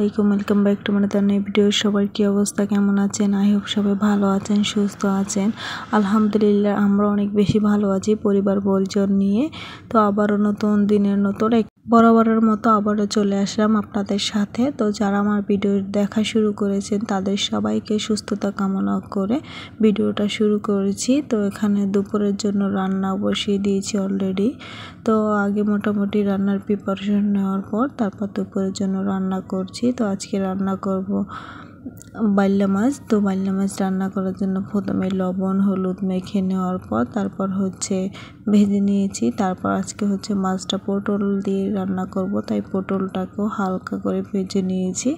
আসসালামু আলাইকুম, welcome back to my new video. সবার কি অবস্থা, কেমন আছেন? আই হোপ সবাই ভালো আছেন, সুস্থ আছেন। আলহামদুলিল্লাহ আমরা অনেক বেশি ভালো আছি পরিবার পরিজন নিয়ে। তো আবারও নতুন দিনের নতুন বরাবরের মতো আবারও চলে আসলাম আপনাদের সাথে। তো যারা আমার ভিডিও দেখা শুরু করেছেন তাদের সবাইকে সুস্থতা কামনা করে ভিডিওটা শুরু করেছি। তো এখানে দুপুরের জন্য রান্না বসিয়ে দিয়েছি অলরেডি। তো আগে মোটামুটি রান্নার প্রিপারেশন নেওয়ার পর তারপর দুপুরের জন্য রান্না করছি। তো আজকে রান্না করব বাইল্লা মাছ। তো বাইল্লা মাছ রান্না করার জন্য প্রথমে লবণ হলুদ মেখে নেওয়ার পর তারপর ভেজে নিয়েছি। তারপর আজকে মাছটা পটল দিয়ে রান্না করব, তাই পটলটাকেও হালকা করে ভেজে নিয়েছি।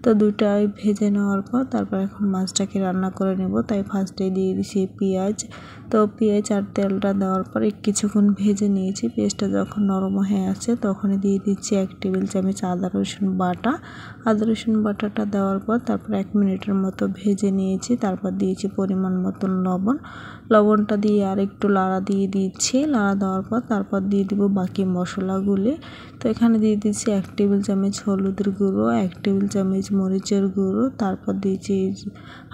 তো দুটাই ভেজে নেওয়ার পর তারপর এখন মাছটাকে রান্না করে নেব। তাই ফার্স্টে দিয়ে দিয়েছি পেঁয়াজ। তো পেঁয়াজ আর তেলটা দেওয়ার পর কিছুক্ষণ ভেজে নিয়েছি। পেঁয়াজটা যখন নরম হয়ে আসে তখনই দিয়ে দিচ্ছি 1 টেবিল চামচ আদা রসুন বাটা। আদা রসুন বাটাটা দেওয়ার পর তারপর 1 মিনিটের মতো ভেজে নিয়েছি। তারপর দিয়েছি পরিমাণ মতন লবণটা দিয়ে আর একটু লাড়া দিয়ে দিচ্ছি। লাড়া দেওয়ার পর তারপর দিয়ে দিব বাকি মশলাগুলি। তো এখানে দিয়ে দিচ্ছি 1 টেবিল চামচ হলুদের গুঁড়ো, 1 টেবিল চামচ মরিচের গুঁড়ো, তারপর দিয়েছি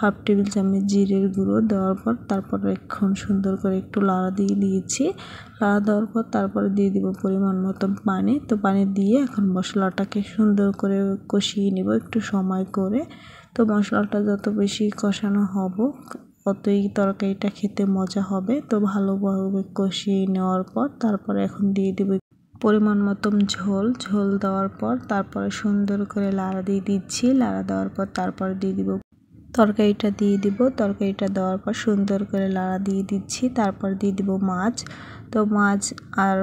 1/2 টেবিল চামচ জিরের গুঁড়ো। দেওয়ার পর তারপর এখন সুন্দর করে একটু লাড়া দিয়ে দিয়েছি। লাড়া দেওয়ার পর তারপরে দিয়ে দিব পরিমাণ মতো পানি। তো পানি দিয়ে এখন মশলাটাকে সুন্দর করে কষিয়ে নেব একটু সময় করে। তো মশলাটা যত বেশি কষানো হবে ততই তরকারিটা খেতে মজা হবে। তো ভালোভাবে কষিয়ে নেওয়ার পর তারপরে এখন দিয়ে দিব পরিমাণ মতন ঝোল দেওয়ার পর তারপরে সুন্দর করে লাড়া দিয়ে দিচ্ছি। লাড়া দেওয়ার পর তারপর দিয়ে দিব তরকারিটা দেওয়ার পর সুন্দর করে লাড়া দিয়ে দিচ্ছি। তারপর দিয়ে দিব মাছ। তো মাছ আর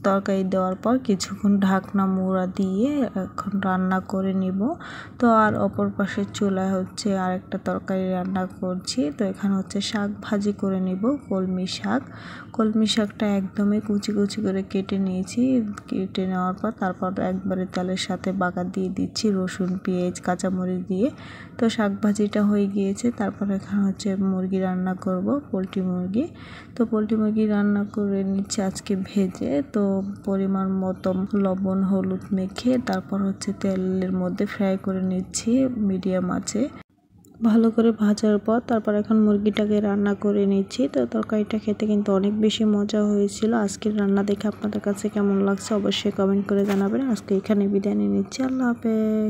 তরকারি দেওয়ার পর কিছুক্ষণ ঢাকনা মোড়া দিয়ে এখন রান্না করে নিব। তো আর অপর পাশে চুলায় আরেকটা তরকারি রান্না করছি। তো এখানে শাক ভাজি করে নিব। কলমি শাকটা একদমই কুচি কুচি করে কেটে নিয়েছি। কেটে নেওয়ার পর তারপর একবারে তেলের সাথে বাগার দিয়ে দিচ্ছি রসুন পেঁয়াজ কাঁচামরিচ দিয়ে। তো শাক ভাজিটা হয়ে গিয়েছে। তারপর এখানে মুরগি রান্না করব, পোলট্রি মুরগি। তো পোলট্রি মুরগি রান্না করে নিচ্ছি আজকে ভেজে। তো পরিমাণ মতো লবণ হলুদ মেখে তারপর তেলের মধ্যে ফ্রাই করে নিচ্ছি মিডিয়াম আঁচে। ভালো করে ভাজার পর তারপর এখন মুরগিটাকে রান্না করে নিচ্ছি। তো তরকারিটা খেতে কিন্তু অনেক বেশি মজা হয়েছিল। আজকের রান্না দেখে আপনাদের কাছে কেমন লাগছে অবশ্যই কমেন্ট করে জানাবেন। আজকে এখানে বিদায় নিয়ে নিচ্ছি। আল্লাহ হাফেজ।